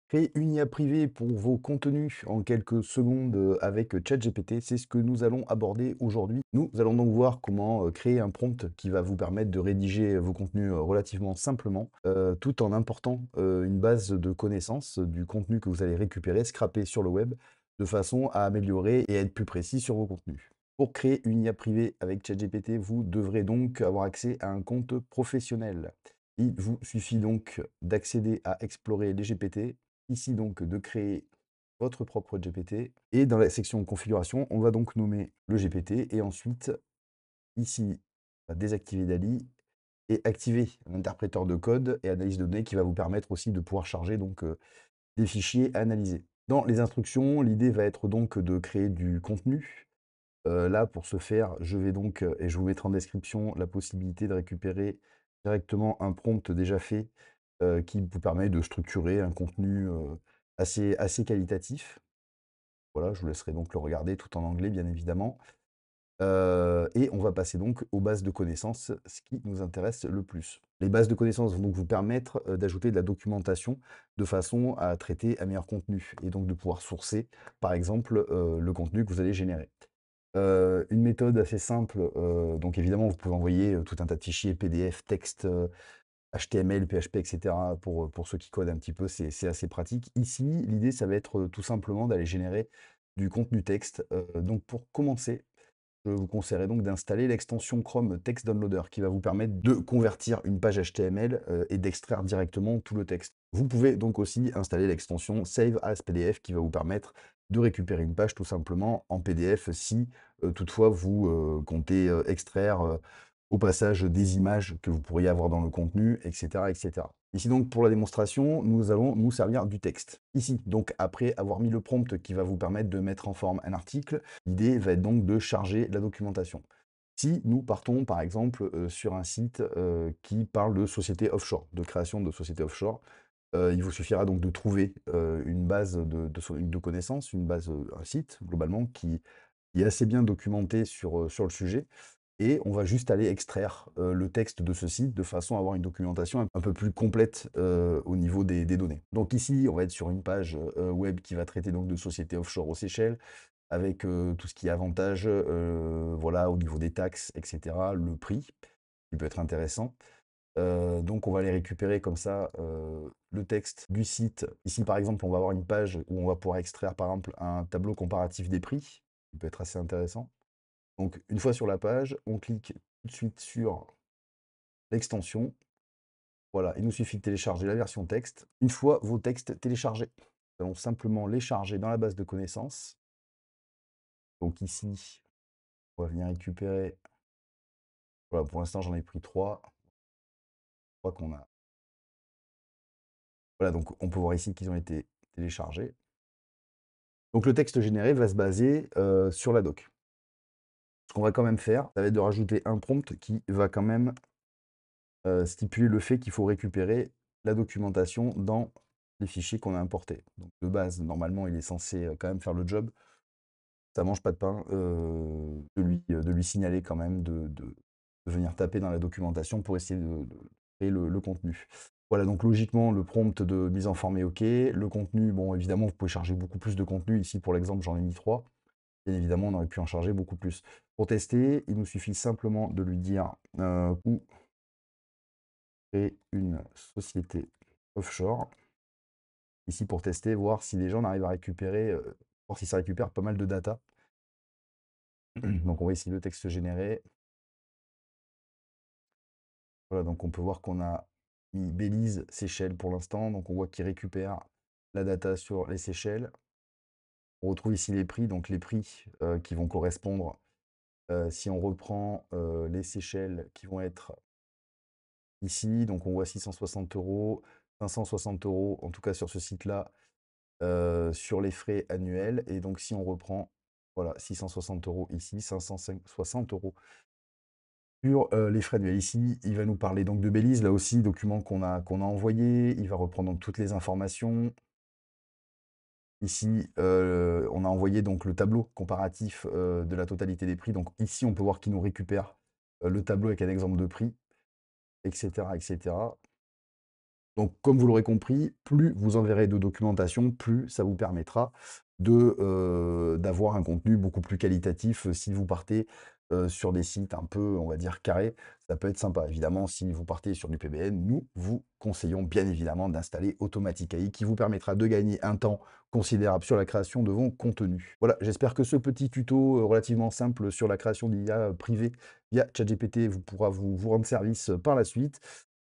Créer une IA privée pour vos contenus en quelques secondes avec ChatGPT, c'est ce que nous allons aborder aujourd'hui. Nous allons donc voir comment créer un prompt qui va vous permettre de rédiger vos contenus relativement simplement, tout en important une base de connaissances du contenu que vous allez récupérer, scraper sur le web, de façon à améliorer et à être plus précis sur vos contenus. Pour créer une IA privée avec ChatGPT, vous devrez donc avoir accès à un compte professionnel. Il vous suffit donc d'accéder à Explorer les GPT. Ici donc de créer votre propre GPT et dans la section configuration, on va donc nommer le GPT et ensuite ici, on va désactiver DALL-E et activer l'interpréteur de code et analyse de données qui va vous permettre aussi de pouvoir charger donc des fichiers à analyser. Dans les instructions, l'idée va être donc de créer du contenu. Là, pour ce faire, je vais donc, et je vous mettrai en description la possibilité de récupérer directement un prompt déjà fait, qui vous permet de structurer un contenu, assez qualitatif. Voilà, je vous laisserai donc le regarder tout en anglais, bien évidemment. Et on va passer donc aux bases de connaissances, ce qui nous intéresse le plus. Les bases de connaissances vont donc vous permettre, d'ajouter de la documentation de façon à traiter un meilleur contenu et donc de pouvoir sourcer, par exemple, le contenu que vous allez générer. Une méthode assez simple, donc évidemment, vous pouvez envoyer, tout un tas de fichiers PDF, texte, HTML, PHP et cetera pour ceux qui codent un petit peu, c'est assez pratique. Ici, l'idée, ça va être, tout simplement d'aller générer du contenu texte. Donc pour commencer, je vous conseillerais donc d'installer l'extension Chrome Text Downloader qui va vous permettre de convertir une page HTML, et d'extraire directement tout le texte. Vous pouvez donc aussi installer l'extension Save as PDF qui va vous permettre de récupérer une page tout simplement en PDF si, toutefois vous, comptez, extraire, au passage des images que vous pourriez avoir dans le contenu et cetera et cetera. Ici donc pour la démonstration, nous allons nous servir du texte. Ici, donc après avoir mis le prompt qui va vous permettre de mettre en forme un article, l'idée va être donc de charger la documentation. Si nous partons par exemple, sur un site, qui parle de société offshore, de création de société offshore, il vous suffira donc de trouver, une base de connaissances, une base, un site globalement qui est assez bien documenté sur le sujet et on va juste aller extraire, le texte de ce site de façon à avoir une documentation un peu plus complète, au niveau des données. Donc ici, on va être sur une page, web qui va traiter donc de sociétés offshore aux Seychelles avec, tout ce qui est avantages, voilà, au niveau des taxes et cetera, le prix qui peut être intéressant. Donc on va aller récupérer comme ça, le texte du site. Ici, par exemple, on va avoir une page où on va pouvoir extraire, par exemple, un tableau comparatif des prix, qui peut être assez intéressant. Donc une fois sur la page, on clique tout de suite sur l'extension. Voilà, il nous suffit de télécharger la version texte. Une fois vos textes téléchargés, nous allons simplement les charger dans la base de connaissances. Donc ici, on va venir récupérer, voilà, pour l'instant j'en ai pris 3. Je crois qu'on a, voilà, donc on peut voir ici qu'ils ont été téléchargés. Donc le texte généré va se baser, sur la doc. Ce qu'on va quand même faire, ça va être de rajouter un prompt qui va quand même, stipuler le fait qu'il faut récupérer la documentation dans les fichiers qu'on a importés. Donc de base, normalement, il est censé, quand même faire le job. Ça mange pas de pain, de lui signaler quand même de venir taper dans la documentation pour essayer de créer le contenu. Voilà, donc logiquement, le prompt de mise en forme est OK. Le contenu, bon, évidemment, vous pouvez charger beaucoup plus de contenu. Ici, pour l'exemple, j'en ai mis 3. Bien évidemment, on aurait pu en charger beaucoup plus. Pour tester, il nous suffit simplement de lui dire, où créer une société offshore. Ici, pour tester, voir si les gens arrivent à récupérer, voir si ça récupère pas mal de data. Donc on va essayer le texte généré. Voilà, donc on peut voir qu'on a mis Belize, Seychelles pour l'instant. Donc on voit qu'il récupère la data sur les Seychelles. On retrouve ici les prix, donc les prix qui vont correspondre, si on reprend les Seychelles qui vont être ici, donc on voit 660 €, 560 € en tout cas sur ce site-là, sur les frais annuels. Et donc si on reprend, voilà, 660 € ici, 560 € sur, les frais annuels. Ici, il va nous parler donc de Belize, là aussi, document qu'on a envoyé. Il va reprendre donc toutes les informations. Ici, on a envoyé donc le tableau comparatif, de la totalité des prix. Donc ici, on peut voir qu'il nous récupère, le tableau avec un exemple de prix et cetera et cetera. Donc, comme vous l'aurez compris, plus vous enverrez de documentation, plus ça vous permettra d'avoir un contenu beaucoup plus qualitatif, si vous partez, sur des sites un peu, on va dire, carrés, ça peut être sympa. Évidemment, si vous partez sur du PBN, nous vous conseillons bien évidemment d'installer Automatic AI qui vous permettra de gagner un temps considérable sur la création de vos contenus. Voilà, j'espère que ce petit tuto, relativement simple sur la création d'IA privée via ChatGPT vous pourra vous rendre service, par la suite.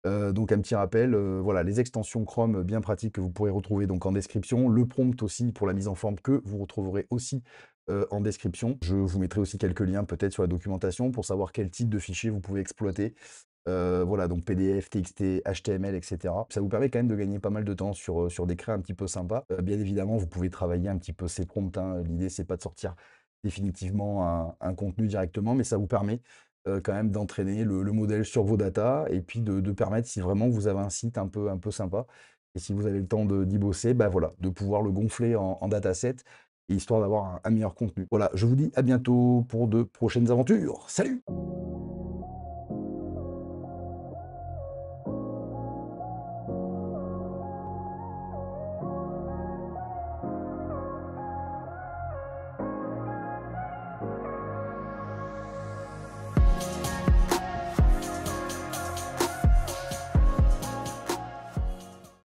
Donc un petit rappel, voilà, les extensions Chrome bien pratiques que vous pourrez retrouver donc en description. Le prompt aussi pour la mise en forme que vous retrouverez aussi, en description. Je vous mettrai aussi quelques liens peut-être sur la documentation pour savoir quel type de fichier vous pouvez exploiter. Voilà, donc PDF, TXT, HTML et cetera. Ça vous permet quand même de gagner pas mal de temps sur des créas un petit peu sympas. Bien évidemment, vous pouvez travailler un petit peu ces prompts, hein. L'idée, c'est pas de sortir définitivement un contenu directement, mais ça vous permet, quand même d'entraîner le modèle sur vos datas et puis de permettre, si vraiment vous avez un site un peu sympa et si vous avez le temps d'y bosser, bah, voilà, de pouvoir le gonfler en dataset, histoire d'avoir un meilleur contenu. Voilà, je vous dis à bientôt pour de prochaines aventures. Salut!